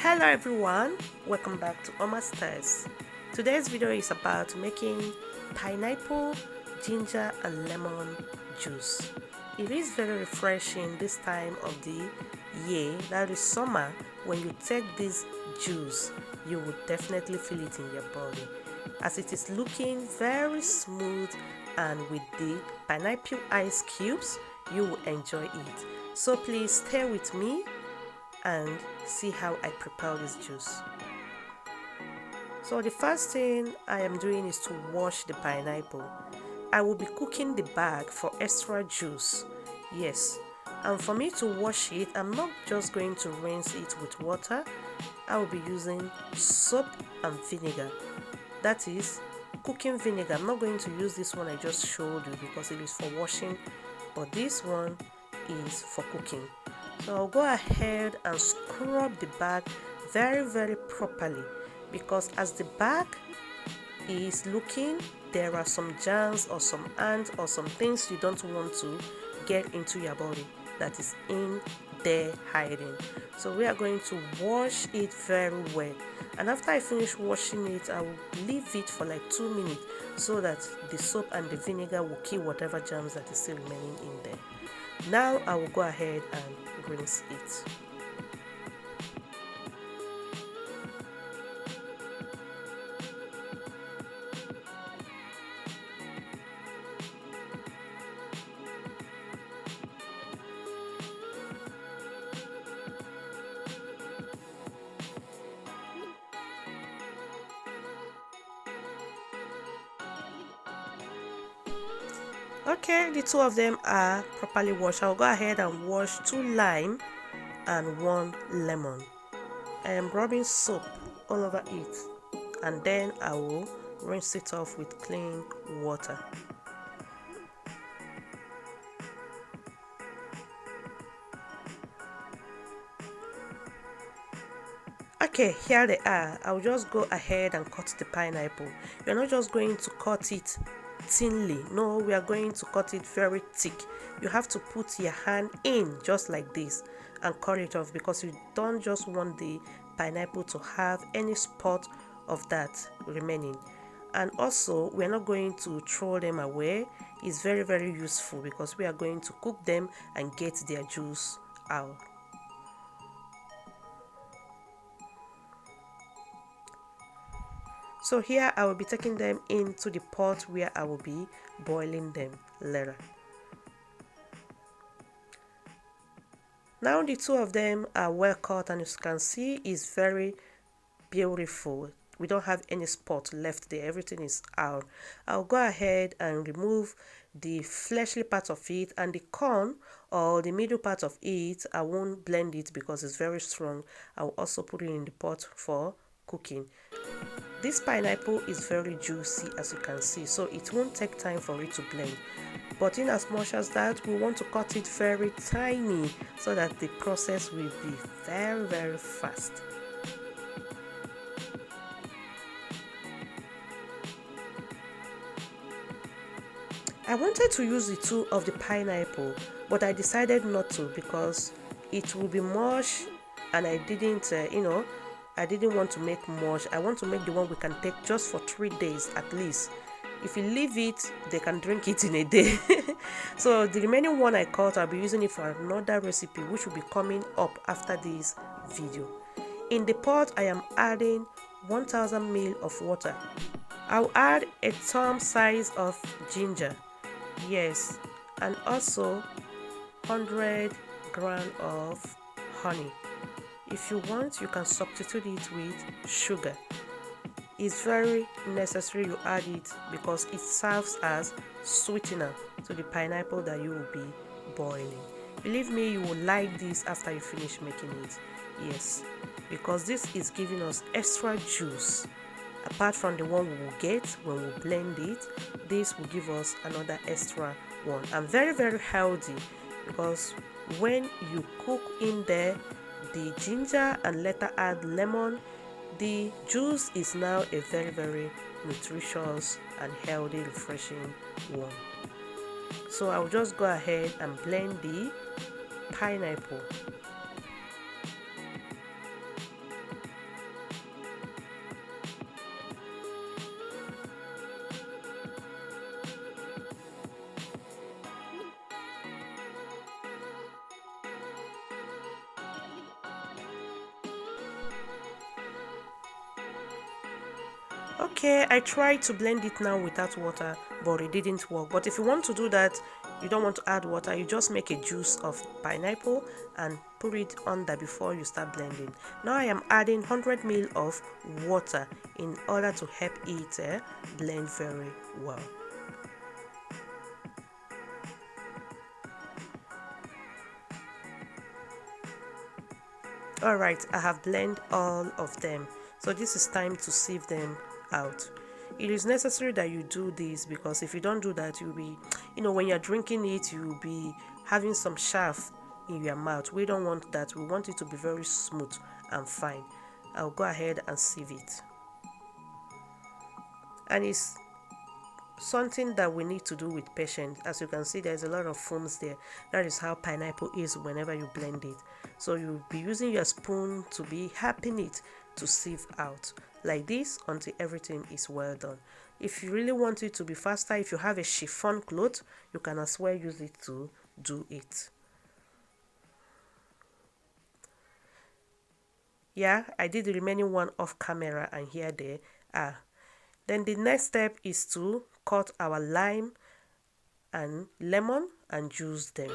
Hello everyone, welcome back to Oma Stars. Today's video is about making pineapple, ginger and lemon juice. It is very refreshing this time of the year, that is summer. When you take this juice, you will definitely feel it in your body, as it is looking very smooth, and with the pineapple ice cubes, you will enjoy it. So please stay with me and see how I prepare this juice. So the first thing I am doing is to wash the pineapple. I will be cooking the bag for extra juice. Yes, and for me to wash it, I'm not just going to rinse it with water. I will be using soap and vinegar. That is cooking vinegar. I'm not going to use this one I just showed you because it is for washing, but this one is for cooking. So I'll go ahead and scrub the bag very properly, because as the bag is looking, there are some germs or some ants or some things you don't want to get into your body that is in there hiding. So we are going to wash it very well, and after I finish washing it, I will leave it for like 2 minutes so that the soap and the vinegar will kill whatever germs that is still remaining in there. Now I will go ahead and rinse it. Okay, the two of them are properly washed. I'll go ahead and wash 2 lime and 1 lemon. I am rubbing soap all over it, and then I will rinse it off with clean water. Okay, here they are. I'll just go ahead and cut the pineapple. You're not just going to cut it thinly. No, we are going to cut it very thick. You have to put your hand in just like this and cut it off, because you don't just want the pineapple to have any spot of that remaining. And also, we're not going to throw them away. It's very useful because we are going to cook them and get their juice out. So here I will be taking them into the pot where I will be boiling them later. Now the two of them are well cut, and as you can see, is very beautiful. We don't have any spot left there. Everything is out. I'll go ahead and remove the fleshy part of it, and the corn or the middle part of it, I won't blend it because it's very strong. I'll also put it in the pot for cooking. This pineapple is very juicy, as you can see, so it won't take time for it to blend. But in as much as that, we want to cut it very tiny so that the process will be very fast. I wanted to use the two of the pineapple, but I decided not to because it will be mush, and I didn't want to make much. I want to make the one we can take just for 3 days at least. If you leave it, they can drink it in a day. So the remaining one I cut, I'll be using it for another recipe which will be coming up after this video. In the pot, I am adding 1000 ml of water. I'll add a thumb size of ginger. Yes, and also 100 grams of honey. If you want, you can substitute it with sugar. It's very necessary you add it because it serves as sweetener to the pineapple that you will be boiling. Believe me, you will like this after you finish making it. Yes, because this is giving us extra juice. Apart from the one we will get when we blend it, this will give us another extra one, and very healthy, because when you cook in there the ginger and later add lemon, the juice is now a very nutritious and healthy, refreshing one. So I'll just go ahead and blend the pineapple. Okay, I tried to blend it now without water, but it didn't work. But if you want to do that, you don't want to add water, you just make a juice of pineapple and put it under before you start blending. Now I am adding 100 ml of water in order to help it blend very well. Alright, I have blended all of them. So this is time to sieve them out. It is necessary that you do this because if you don't do that, you'll be, when you're drinking it, you'll be having some chaff in your mouth. We don't want that. We want it to be very smooth and fine. I'll go ahead and sieve it. And it's something that we need to do with patience. As you can see, there's a lot of foams there. That is how pineapple is whenever you blend it. So you'll be using your spoon to be helping it to sieve out like this until everything is well done. If you really want it to be faster, if you have a chiffon cloth, you can as well use it to do it. Yeah, I did the remaining one off camera, and here they are. Then the next step is to cut our lime and lemon and juice them.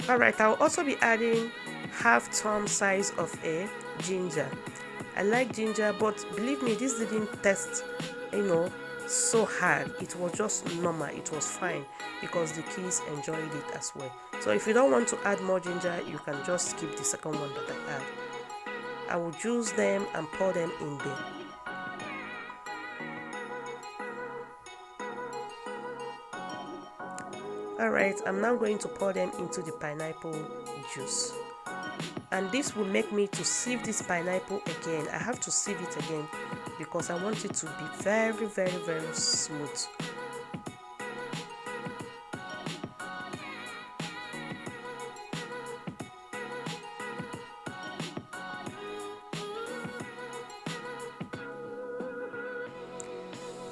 Alright, I'll also be adding half thumb size of a ginger. I like ginger, but believe me, this didn't taste, so hard. It was just normal. It was fine because the kids enjoyed it as well. So if you don't want to add more ginger, you can just skip the second one that I add. I will juice them and pour them in there. Alright, I'm now going to pour them into the pineapple juice. And this will make me to sieve this pineapple again. I have to sieve it again because I want it to be very, very, very smooth.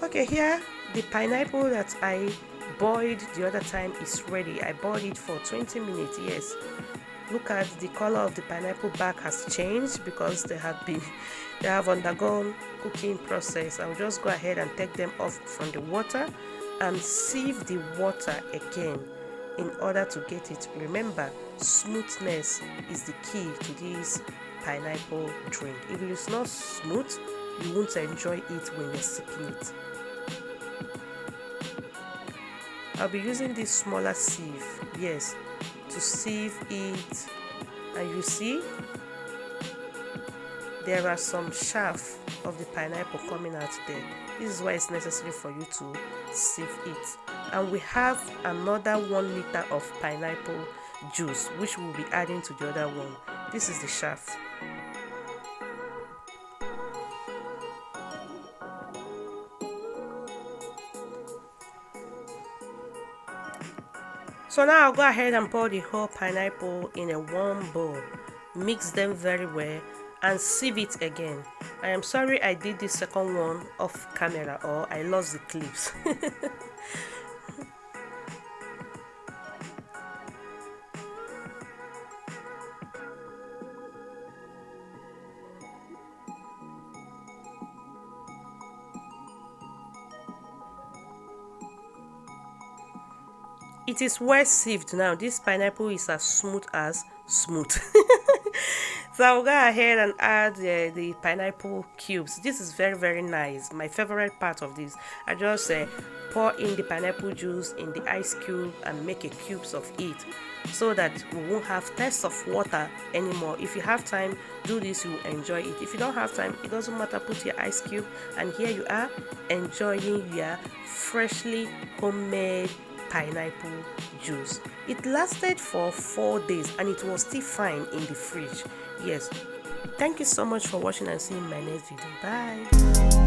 Okay, here the pineapple that I boiled the other time is ready. I boiled it for 20 minutes. Yes, look at the color of the pineapple back has changed because they have undergone cooking process. I'll just go ahead and take them off from the water and sieve the water again in order to get it. Remember, smoothness is the key to this pineapple drink. If it is not smooth, you won't enjoy it when you're sipping it. I'll be using this smaller sieve, yes, to sieve it. And you see, there are some chaff of the pineapple coming out there. This is why it's necessary for you to sieve it. And we have another 1 liter of pineapple juice, which we'll be adding to the other one. This is the chaff. So now I'll go ahead and pour the whole pineapple in a warm bowl, mix them very well, and sieve it again. I am sorry I did the second one off camera, or I lost the clips. It is well sieved now. This pineapple is as smooth as smooth. So I'll go ahead and add the pineapple cubes. This is very, very nice. My favorite part of this. I just pour in the pineapple juice in the ice cube and make a cubes of it so that we won't have taste of water anymore. If you have time, do this, you will enjoy it. If you don't have time, it doesn't matter, put your ice cube, and here you are enjoying your freshly homemade pineapple juice. It lasted for 4 days and it was still fine in the fridge. Yes, thank you so much for watching, and see you in my next video. Bye.